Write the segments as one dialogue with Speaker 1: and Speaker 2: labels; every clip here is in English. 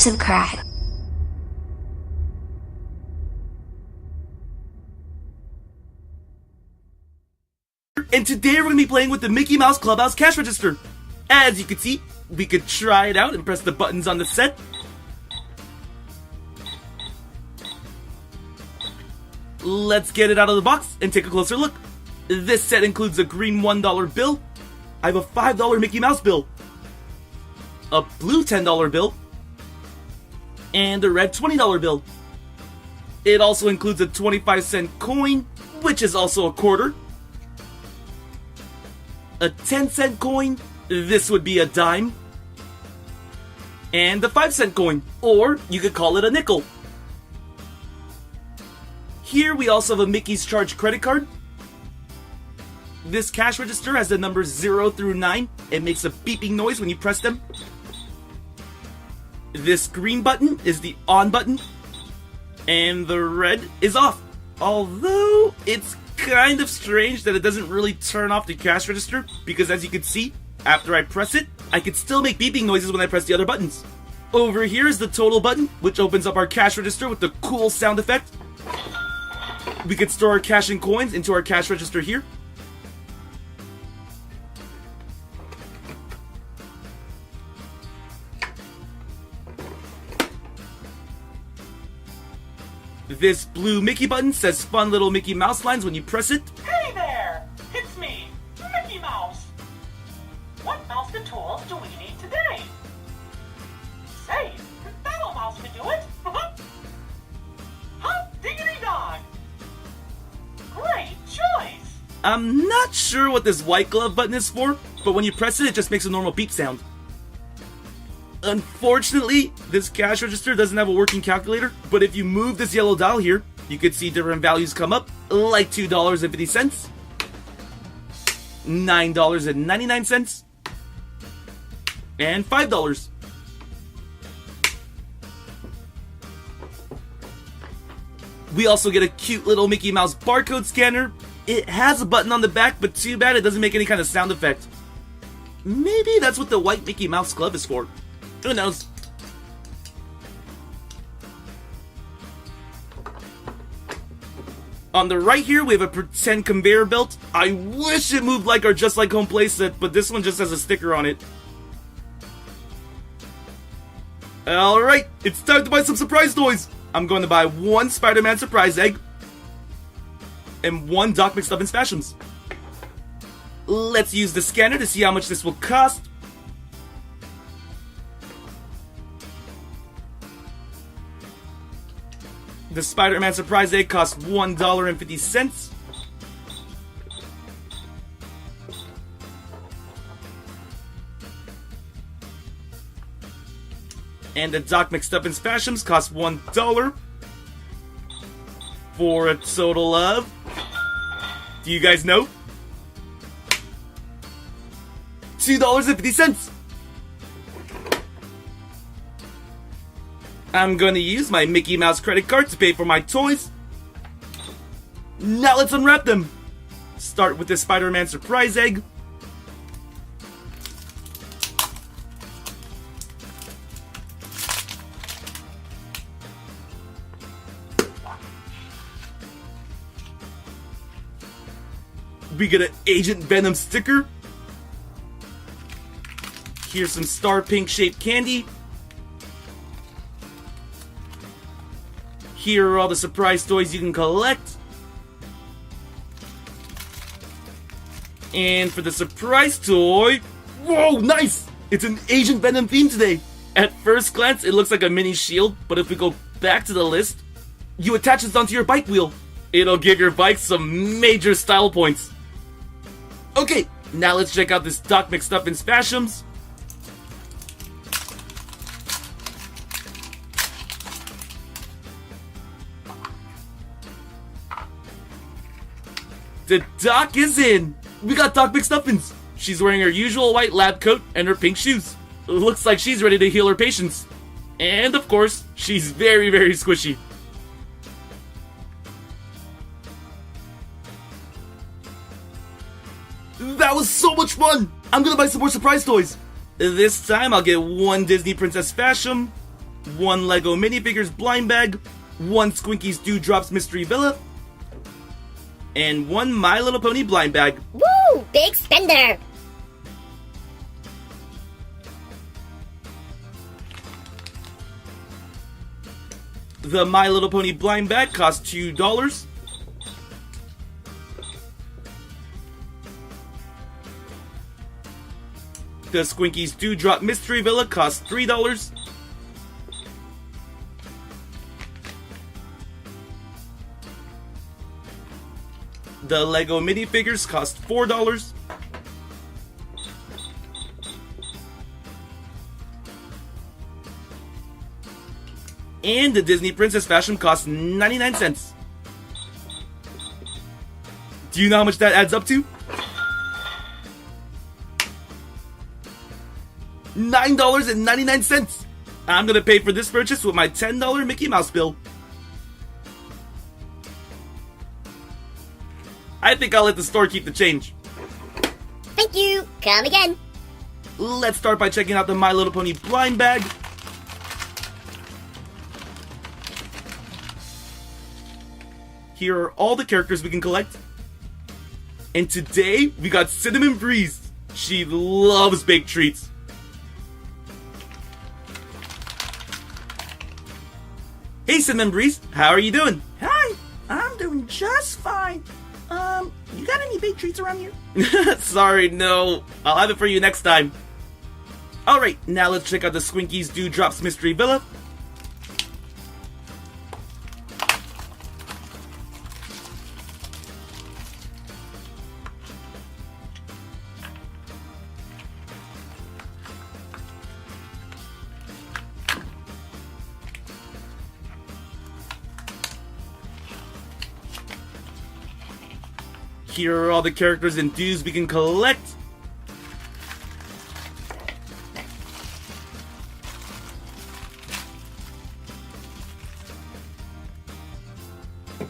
Speaker 1: Subcribe.
Speaker 2: And today we're going to be playing with the Mickey Mouse Clubhouse cash register. As you can see, we could try it out and press the buttons on the set. Let's get it out of the box and take a closer look. This set includes a green $1 bill. I have a $5 Mickey Mouse bill, a blue $10 bill, and a red $20 bill. It also includes a 25-cent coin, which is also a quarter, a 10-cent coin, this would be a dime, and a 5-cent coin, or you could call it a nickel. Here we also have a Mickey's Charge credit card. This cash register has the numbers 0 through 9. It makes a beeping noise when you press them. This green button is the on button, and the red is off. Although it's kind of strange that it doesn't really turn off the cash register, because as you can see, after I press it, I can still make beeping noises when I press the other buttons. Over here is the total button, which opens up our cash register with the cool sound effect. We could store our cash and coins into our cash register here. This blue Mickey button says fun little Mickey Mouse lines when you press it.
Speaker 3: Hey there! It's me, Mickey Mouse! What mouse and tools do we need today? Say, that old mouse can do it! Hot diggity dog! Great choice!
Speaker 2: I'm not sure what this white glove button is for, but when you press it, it just makes a normal beep sound. Unfortunately, this cash register doesn't have a working calculator, but if you move this yellow dial here, you could see different values come up, like $2.50, $9.99, and $5. We also get a cute little Mickey Mouse barcode scanner. It has a button on the back, but too bad it doesn't make any kind of sound effect. Maybe that's what the white Mickey Mouse glove is for. Who knows? On the right here, we have a pretend conveyor belt. I wish it moved like our Just Like Home playset, but this one just has a sticker on it. Alright, it's time to buy some surprise toys. I'm going to buy one Spider-Man surprise egg and one Doc McStuffins FashEms. Let's use the scanner to see how much this will cost. The Spider-Man surprise egg costs $1.50. And the Doc McStuffins FashEms costs $1. For a total of... do you guys know? $2.50. I'm gonna use my Mickey Mouse credit card to pay for my toys. Now let's unwrap them. Start with the Spider-Man surprise egg. We get an Agent Venom sticker. Here's some star pink shaped candy. Here are all the surprise toys you can collect. And for the surprise toy... whoa, nice! It's an Agent Venom theme today. At first glance, it looks like a mini shield, but if we go back to the list, you attach this onto your bike wheel. It'll give your bike some major style points. Okay, now let's check out this Doc McStuffins FashEms. The Doc is in! We got Doc McStuffins! She's wearing her usual white lab coat and her pink shoes. Looks like she's ready to heal her patients. And of course, she's very, very squishy. That was so much fun! I'm gonna buy some more surprise toys! This time I'll get one Disney Princess FashEm, 1 Lego minifigures blind bag, 1 Squinky's Dewdrops Mystery Villa, and 1 My Little Pony blind bag.
Speaker 1: Woo! Big spender!
Speaker 2: The My Little Pony blind bag costs $2. The Squinky's Dewdrop Mystery Villa costs $3. The Lego minifigures cost $4. And the Disney Princess FashEms costs 99 cents. Do you know how much that adds up to? $9.99. I'm gonna pay for this purchase with my $10 Mickey Mouse bill. I think I'll let the store keep the change.
Speaker 1: Thank you! Come again!
Speaker 2: Let's start by checking out the My Little Pony blind bag. Here are all the characters we can collect. And today, we got Cinnamon Breeze. She loves baked treats. Hey Cinnamon Breeze, how are you doing?
Speaker 4: Hi, I'm doing just fine. You got any baked treats around here?
Speaker 2: Sorry, no. I'll have it for you next time. Alright, now let's check out the Squinky's Dewdrops Mystery Villa. Here are all the characters and dues we can collect.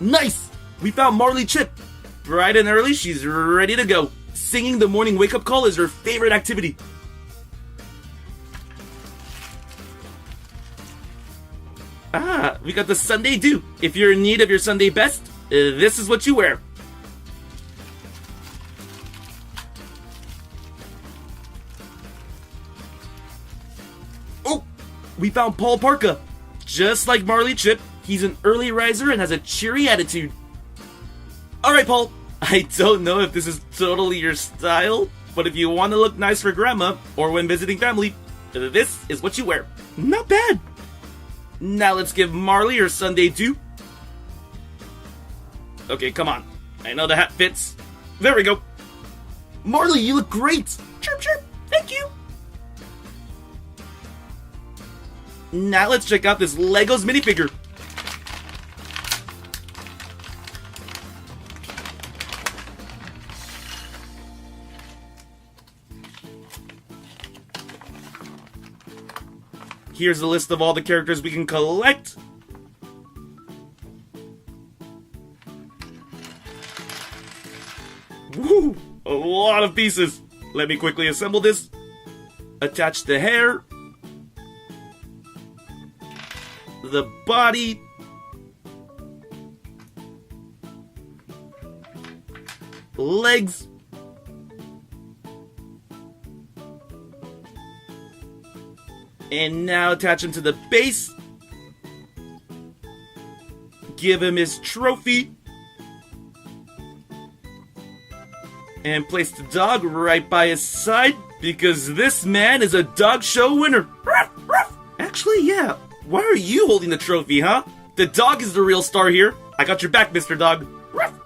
Speaker 2: Nice! We found Marley Chip. Bright and early, she's ready to go. Singing the morning wake-up call is her favorite activity. Ah, we got the Sunday Do. If you're in need of your Sunday best, this is what you wear. We found Paul Parka. Just like Marley Chip, he's an early riser and has a cheery attitude. Alright, Paul. I don't know if this is totally your style, but if you want to look nice for grandma or when visiting family, this is what you wear. Not bad. Now let's give Marley her Sunday Do. Okay, come on. I know the hat fits. There we go. Marley, you look great.
Speaker 4: Chirp, chirp. Thank you.
Speaker 2: Now let's check out this Legos minifigure. Here's a list of all the characters we can collect. Woo! A lot of pieces. Let me quickly assemble this. Attach the hair. The body. Legs. And now attach him to the base. Give him his trophy. And place the dog right by his side, because this man is a dog show winner. Ruff, ruff. Actually, yeah. Why are you holding the trophy, huh? The dog is the real star here. I got your back, Mr. Dog. Ruff.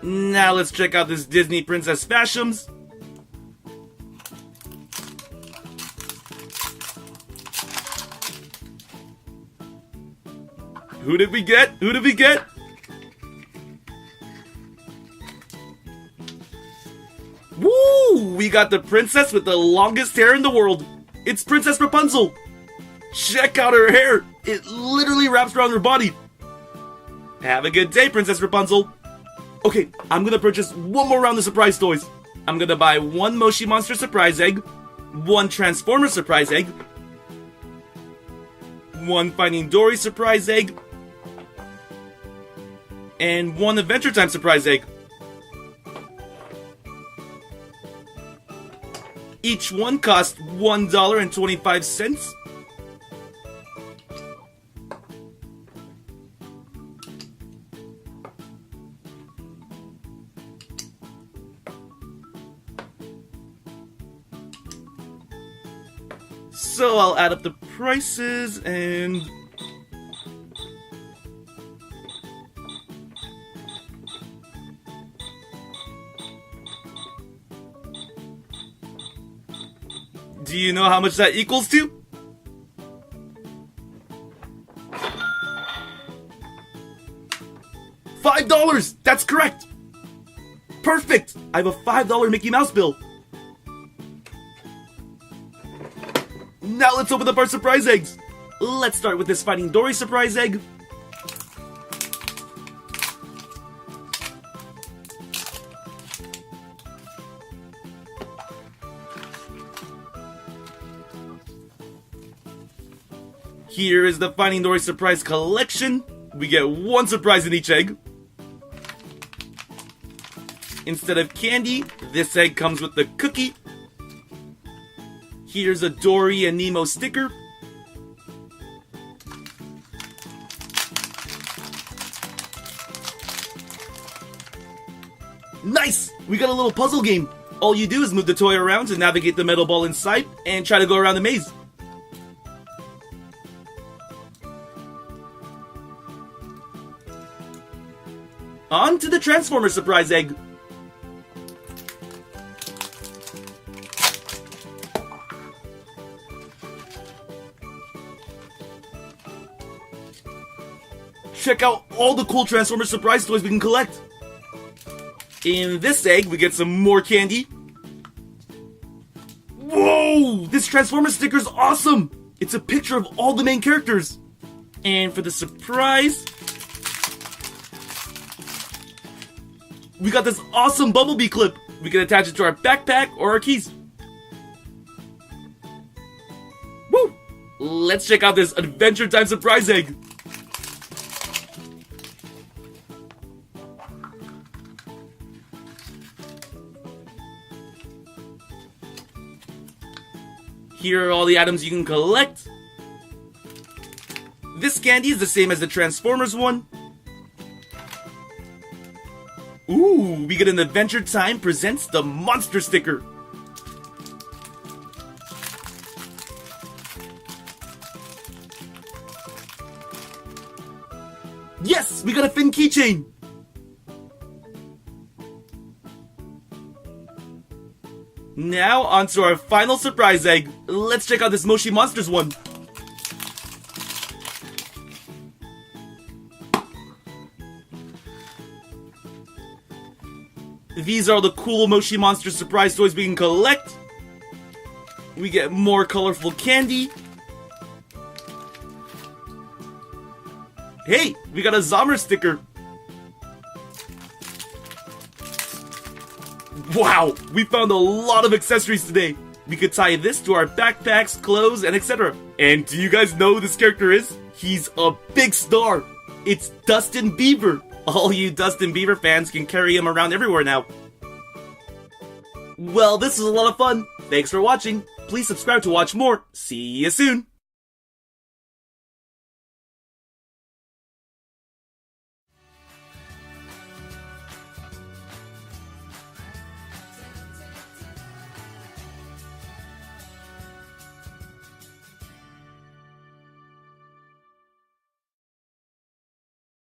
Speaker 2: Now let's check out this Disney Princess FashEms. Who did we get? Who did we get? Woo! We got the princess with the longest hair in the world. It's Princess Rapunzel. Check out her hair. It literally wraps around her body. Have a good day, Princess Rapunzel. Okay, I'm gonna purchase one more round of surprise toys. I'm gonna buy 1 Moshi Monster surprise egg, 1 Transformer surprise egg, one Finding Dory surprise egg, and one Adventure Time surprise egg. Each one cost $1.25. So I'll add up the prices and... Do you know how much that equals to? $5! That's correct! Perfect! I have a $5 Mickey Mouse bill. Now let's open up our surprise eggs. Let's start with this Finding Dory surprise egg. Here is the Finding Dory surprise collection. We get one surprise in each egg. Instead of candy, this egg comes with the cookie. Here's a Dory and Nemo sticker. Nice! We got a little puzzle game. All you do is move the toy around to navigate the metal ball inside and try to go around the maze. On to the Transformer surprise egg. Check out all the cool Transformer surprise toys we can collect. In this egg, we get some more candy. Whoa! This Transformer sticker is awesome! It's a picture of all the main characters. And for the surprise, we got this awesome Bumblebee clip. We can attach it to our backpack or our keys. Woo! Let's check out this Adventure Time surprise egg. Here are all the items you can collect. This candy is the same as the Transformers one. Ooh, we get an Adventure Time presents the Monster sticker. Yes, we got a Finn keychain. Now, on to our final surprise egg. Let's check out this Moshi Monsters one. These are the cool Moshi Monsters surprise toys we can collect. We get more colorful candy. Hey, we got a Zomer sticker. Wow, we found a lot of accessories today. We could tie this to our backpacks, clothes, and etc. And do you guys know who this character is? He's a big star. It's Dustin Bieber. All you Dustin Bieber fans can carry him around everywhere now. Well, this was a lot of fun. Thanks for watching. Please subscribe to watch more. See you soon.